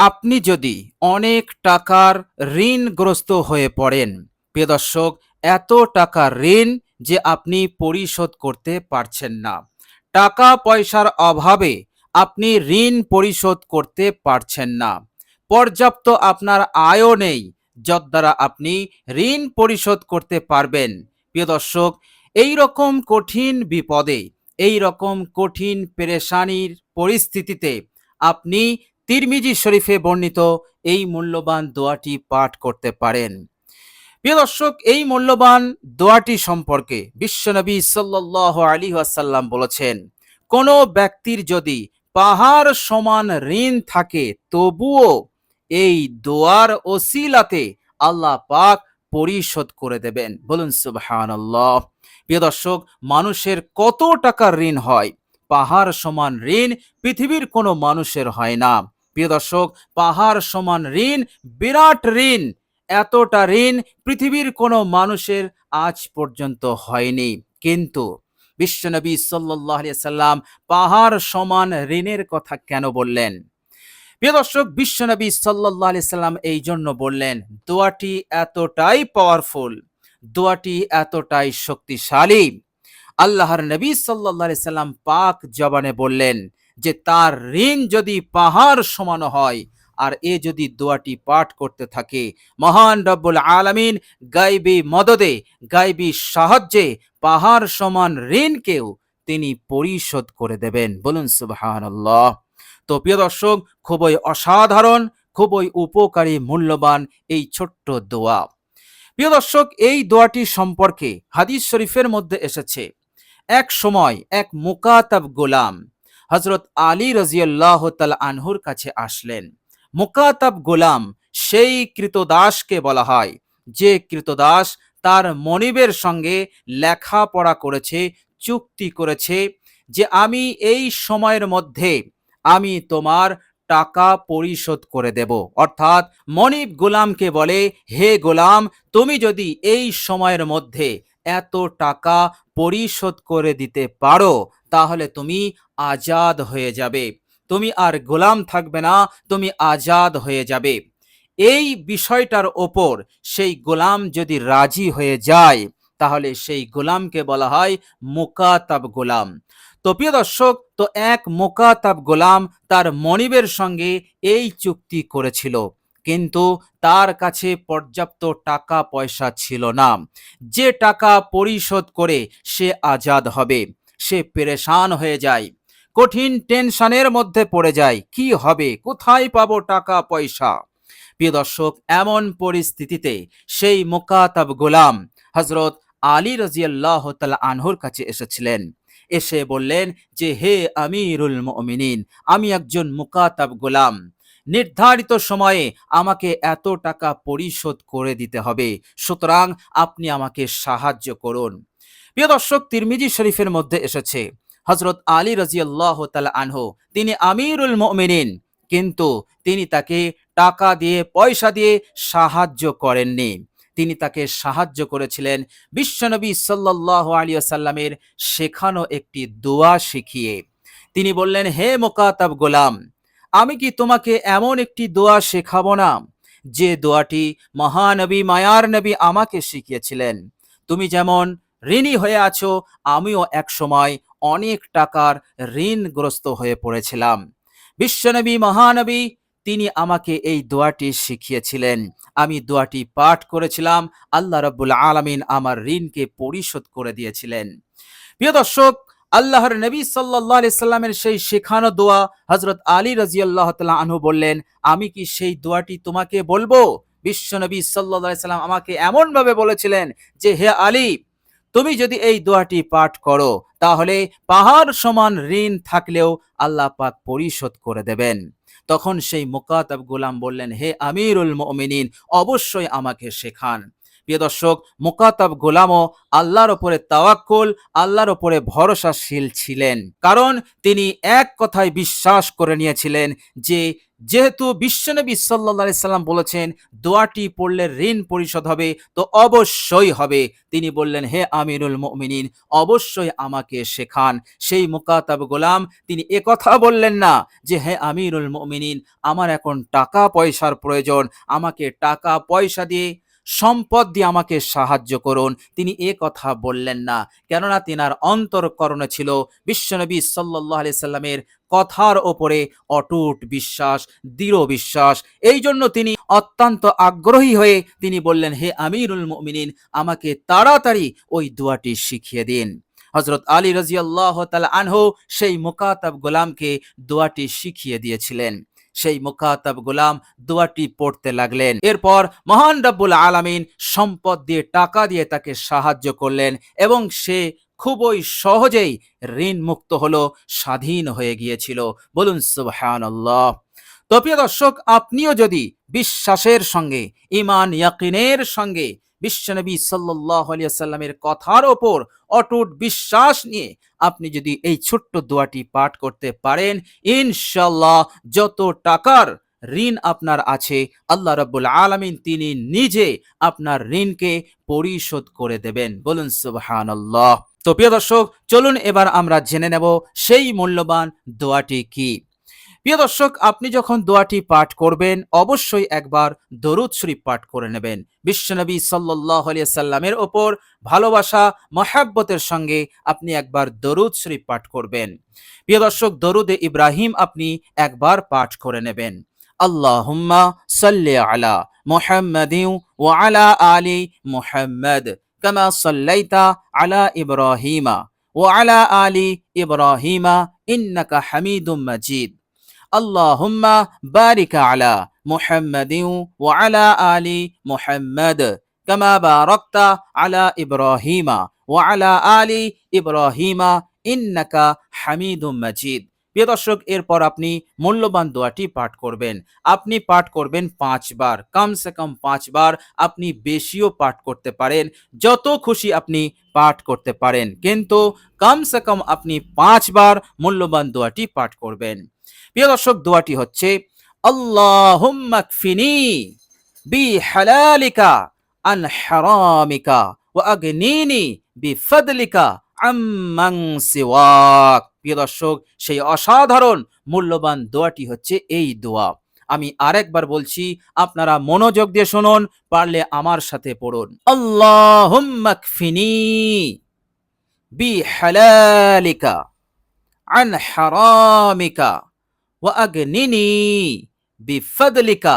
আপনি যদি অনেক টাকার ঋণগ্রস্ত হয়ে পড়েন, প্রিয় দর্শক, এত টাকা ঋণ যে আপনি পরিশোধ করতে পারছেন না, টাকা পয়সার অভাবে আপনি ঋণ পরিশোধ করতে পারছেন না, পর্যাপ্ত আপনার আয়ও নেই যদ্বারা আপনি ঋণ পরিশোধ করতে পারবেন। প্রিয় দর্শক, এই রকম কঠিন বিপদে, এই রকম কঠিন পেরেশানির পরিস্থিতিতে আপনি তিরমিজি শরীফে বর্ণিত এই মূল্যবান দোয়াটি পাঠ করতে পারেন। প্রিয় দর্শক, এই মূল্যবান দোয়াটি সম্পর্কে বিশ্বনবী সাল্লাল্লাহু আলাইহি ওয়াসাল্লাম বলেছেন, কোনো ব্যক্তির যদি পাহাড় সমান ঋণ থাকে তবুও এই দোয়ার ওসিলাতে আল্লাহ পাক পরিশোধ করে দেবেন। বলুন সুবহানাল্লাহ। প্রিয় দর্শক, মানুষের কত টাকার ঋণ হয়? পাহাড় সমান ঋণ পৃথিবীর কোনো মানুষের হয় না। প্রিয় দর্শক, পাহাড় সমান ঋণ, বিরাট ঋণ, এতটা ঋণ পৃথিবীর কোনো মানুষের আজ পর্যন্ত হয়নি। কিন্তু বিশ্বনবী সাল্লাল্লাহু আলাইহি সাল্লাম পাহাড় সমান ঋণের কথা কেন বললেন? প্রিয় দর্শক, বিশ্বনবী সাল্লাল্লাহু আলাইহি সাল্লাম এই জন্য বললেন, দোয়াটি এতটাই পাওয়ারফুল, দোয়াটি এতটাই শক্তিশালী। আল্লাহর নবী সাল্লাল্লাহু আলাইহি সাল্লাম পাক জবানে বললেন যে তার ঋণ যদি পাহাড় সমান হয় আর এ যদি দোয়াটি পাঠ করতে থাকে, মহান রব্বুল আলামিন গায়বী মদদে, গায়বী সাহায্যে পাহাড় সমান ঋণকেও তিনি পরিশোধ করে দেবেন। বলুন সুবহানাল্লাহ। তো প্রিয় দর্শক, খুবই অসাধারণ, খুবই উপকারী, মূল্যবান এই ছোট্ট দোয়া। প্রিয় দর্শক, এই দোয়াটি সম্পর্কে হাদিস শরীফের মধ্যে এসেছে, এক সময় এক মুকাতাব গোলাম হযরত আলী রাদিয়াল্লাহু তাআলা আনহুর কাছে আসলেন। মুকাতাব গোলাম সেই কৃতদাসকে বলা হয় যে কৃতদাস তার মনিবের সঙ্গে লেখাপড়া করেছে, চুক্তি করেছে যে আমি এই সময়ের মধ্যে আমি তোমার টাকা পরিশোধ করে দেব। অর্থাৎ মনিব গোলামকে বলে, হে গোলাম, তুমি যদি এই সময়ের মধ্যে এত টাকা পরিশোধ করে দিতে পারো তাহলে তুমি আজাদ হয়ে যাবে, তুমি আর গোলাম থাকবে না, তুমি আজাদ হয়ে যাবে। এই বিষয়টার ওপর সেই গোলাম যদি রাজি হয়ে যায় তাহলে সেই গোলামকে বলা হয় মুকাতাব গোলাম। তো প্রিয় দর্শক, তো এক মুকাতাব গোলাম তার মনিবের সঙ্গে এই চুক্তি করেছিল, কিন্তু তার কাছে পর্যাপ্ত টাকা পয়সা ছিল না। যে টাকা পরিশোধ করে সে আজাদ হবে, সে পেরেশান হয়ে যায়, কঠিন টেনশনের মধ্যে পড়ে যায়, কি হবে, কোথায় পাবো টাকা পয়সা। প্রিয় দর্শক, এমন পরিস্থিতিতে সেই মুকাতাব গোলাম হযরত আলী রাদিয়াল্লাহু তাআলা আনহুর কাছে এসেছিলেন। এসে বললেন যে, হে আমিরুল মুমিনিন, আমি একজন মুকাতাব গোলাম, নির্ধারিত সময়ে আমাকে এত টাকা পরিশোধ করে দিতে হবে, সুতরাং আপনি আমাকে সাহায্য করুন। প্রিয় দর্শক, তিরমিজি শরীফের মধ্যে এসেছে, হযরত আলী রাদিয়াল্লাহু তাআলা আনহু তিনি আমিরুল মুমিনিন, কিন্তু তিনি তাকে টাকা দিয়ে, পয়সা দিয়ে সাহায্য করেননি। তিনি তাকে সাহায্য করেছিলেন বিশ্বনবী সাল্লাল্লাহু আলাইহি ওয়াসাল্লামের শেখানো একটি দোয়া শিখিয়ে। তিনি বললেন, হে মুকাতাব গোলাম, আমি কি তোমাকে এমন একটি দোয়া শেখাবো না যে দোয়াটি মহানবী, মায়ার নবী আমাকে শিখিয়েছিলেন? তুমি যেমন ঋণী হয়ে আছো, আমিও এক সময় অনেক টাকার ঋণগ্রস্ত হয়ে পড়েছিলাম। বিশ্বনবী, মহানবী, তিনি আমাকে এই দোয়াটি শিখিয়েছিলেন, আমি দোয়াটি পাঠ করেছিলাম, আল্লাহ রাব্বুল আলামিন আমার ঋণকে পরিশোধ করে দিয়েছিলেন। প্রিয় দর্শক, আল্লাহর নবী সাল্লাল্লাহু আলাইহি সাল্লামের সেই শেখানো দোয়া হযরত আলী রাদিয়াল্লাহু তাআলা আনহু বললেন, আমি কি সেই দোয়াটি তোমাকে বলবো? বিশ্বনবী সাল্লাল্লাহু আলাইহি সাল্লাম আমাকে এমন ভাবে বলেছিলেন যে, হে আলী, তুমি যদি এই দোয়াটি পাঠ করো তাহলে পাহাড় সমান ঋণ থাকলেও আল্লাহ পাক পরিশোধ করে দেবেন। তখন সেই মুকাতাব গোলাম বললেন, হে আমিরুল মুমিনিন, অবশ্যই আমাকে শেখান। প্রিয় দর্শক, মুকাতাব গোলামও আল্লাহর উপরে তাওয়াক্কুল, আল্লাহর উপরে ভরসাশীল ছিলেন, কারণ তিনি এক কথায় বিশ্বাস করে নিয়েছিলেন যে যেহেতু বিশ্বনবী সাল্লাল্লাহু আলাইহি সাল্লাম বলেছেন দোয়াটি পড়লে ঋণ পরিশোধ হবে, তো অবশ্যই হবে। তিনি বললেন, হে আমিরুল মুমিনিন, অবশ্যই আমাকে শেখান। সেই মুকাতাব গোলাম তিনি একথা বললেন না যে হে আমিরুল মুমিনিন, আমার এখন টাকা পয়সার প্রয়োজন, আমাকে টাকা পয়সা দিয়ে, সম্পদ দিয়ে আমাকে সাহায্য করুন। তিনি এ কথা বললেন না, কেননা তিনার অন্তরকরণে ছিল বিশ্বনবী সাল্লাল্লাহু আলাইহি সাল্লামের কথার ওপরে অটুট বিশ্বাস, দৃঢ় বিশ্বাস। এই জন্য তিনি অত্যন্ত আগ্রহী হয়ে তিনি বললেন, হে আমিরুল মুমিনিন, আমাকে তাড়াতাড়ি ওই দোয়াটি শিখিয়ে দিন। হযরত আলী রাদিয়াল্লাহু তাআলা আনহু সেই মুকাতাব গোলামকে দোয়াটি শিখিয়ে দিয়েছিলেন। সেই মুকাতাব গোলাম দোয়াটি পড়তে লাগলেন। এরপর মহান রব্বুল আলামিন সম্পদ দিয়ে, টাকা দিয়ে তাকে সাহায্য করলেন এবং সে খুবই সহজেই ঋণ মুক্ত হলো, স্বাধীন হয়ে গিয়েছিল। বলুন সুবহানাল্লাহ। তো প্রিয় দর্শক, আপনিও যদি বিশ্বাসের সঙ্গে, ঈমান ইয়াকিনের সঙ্গে বিশ্বনবী সাল্লাল্লাহু আলাইহি ওয়াসাল্লামের কথার ওপর অটুট বিশ্বাস নিয়ে আপনি যদি এই ছোট্ট দোয়াটি পাঠ করতে পারেন, ইনশাআল্লাহ যত টাকার ঋণ আপনার আছে, আল্লাহ রাব্বুল আলামিন তিনি নিজে আপনার ঋণকে পরিশোধ করে দেবেন। বলুন সুবহানাল্লাহ। তো প্রিয় দর্শক, চলুন এবার আমরা জেনে নেব সেই মূল্যবান দোয়াটি কি। প্রিয় দর্শক, আপনি যখন দোয়াটি পাঠ করবেন অবশ্যই একবার দরুদ শরীফ পাঠ করে নেবেন। বিশ্বনবী সাল্লাল্লাহু আলাইহি সাল্লামের ওপর ভালোবাসা, মহাব্বতের সঙ্গে আপনি একবার দরুদ শরীফ পাঠ করবেন। প্রিয় দর্শক, দরুদে ইব্রাহিম আপনি একবার পাঠ করে নেবেন। আল্লাহুম্মা সাল্লি আলা মুহাম্মাদিন ওয়া আলা আলি মুহাম্মাদ কামা সাল্লাইতা আলা ইব্রাহিমা ওয়া আলা আলি ইব্রাহিমা ইন্নাকা হামিদুম মাজিদ। আল্লাহুম্মা বারিক আলা মুহাম্মাদিন ওয়া আলা আলি মুহাম্মাদ কামা বারাকতা আলা ইব্রাহিমা ওয়া আলা আলি ইব্রাহিমা ইন্নাকা হামিদুম মাজিদ। প্রিয় দর্শক, এরপর আপনি মূল্যবান দোয়াটি পাঠ করবেন। আপনি পাঠ করবেন 5 বার, কমসে কম 5 বার। আপনি বেশিও পাঠ করতে পারেন, যত খুশি আপনি পাঠ করতে পারেন, কিন্তু কমসে কম আপনি 5 বার মূল্যবান দোয়াটি পাঠ করবেন। প্রিয় দর্শক, দোয়াটি হচ্ছে আল্লাহুম্মা কফিনি বিহালালিকা আন হারামিকা ওয়া আগনিনি বিফদলিকা আম্মান সিওয়াক। প্রিয় দর্শক, সেই অসাধারণ মূল্যবান দোয়াটি হচ্ছে এই দোয়া। আমি আরেকবার বলছি, আপনারা মনোযোগ দিয়ে শুনুন, পারলে আমার সাথে পড়ুন। আল্লাহুম্মা কফিনি বিহালালিকা আন হারামিকা ওয়া আগনিনি বিফদলিকা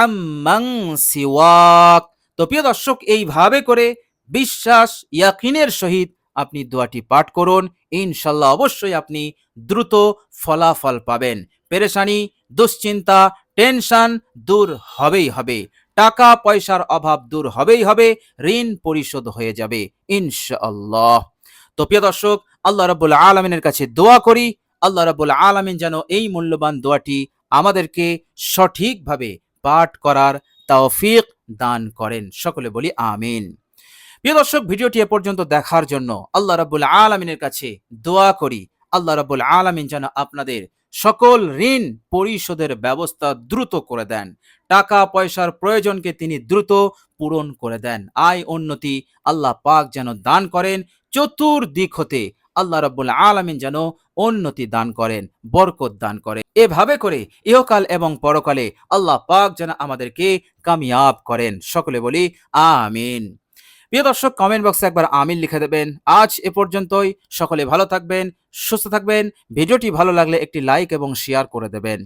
আম্মান সিওয়াক। তো প্রিয় দর্শক, এইভাবে করে বিশ্বাস, ইয়াকিনের সহিত আপনি দোয়াটি পাঠ করুন। ইনশাল্লাহ অবশ্যই আপনি দ্রুত ফলাফল পাবেন। পেরেশানি, দুশ্চিন্তা, টেনশন দূর হবেই হবে। টাকা পয়সার অভাব দূর হবেই হবে। ঋণ পরিশোধ হয়ে যাবে ইনশাআল্লাহ। তো প্রিয় দর্শক, আল্লাহ রাব্বুল আলামিনের কাছে দোয়া করি, আল্লাহ রাব্বুল আলামিন যেন এই মূল্যবান দোয়াটি আমাদেরকে সঠিকভাবে পাঠ করার তৌফিক দান করেন। সকলে বলি আমিন। প্রিয় দর্শক, ভিডিওটি এ পর্যন্ত দেখার জন্য আল্লাহ রাব্বুল আলামিনের কাছে দোয়া করি, আল্লাহ রাব্বুল আলামিন যেন আপনাদের সকল ঋণ পরিশোধের ব্যবস্থা দ্রুত করে দেন। টাকা পয়সার প্রয়োজনকে তিনি দ্রুত পূরণ করে দেন। আয় উন্নতি আল্লাহ পাক যেন দান করেন। চতুর্দিক হতে আল্লাহ রাব্বুল আলামিন যেন উন্নতি দান করেন, বরকত দান করেন। এভাবে করে ইহকাল এবং পরকালে আল্লাহ পাক যেন আমাদেরকে কামিয়াব করেন। সকলে বলি আমিন। প্রিয় দর্শক, কমেন্ট বক্সে একবার আমিন লিখে দেবেন। আজ এ পর্যন্তই। সকলে ভালো থাকবেন, সুস্থ থাকবেন। ভিডিওটি ভালো লাগলে একটি লাইক এবং শেয়ার করে দেবেন।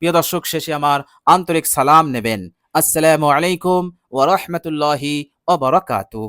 প্রিয় দর্শক, শেষে আমার আন্তরিক সালাম নেবেন। আসসালামু আলাইকুম ওয়া রাহমাতুল্লাহি ওয়া বারাকাতুহু।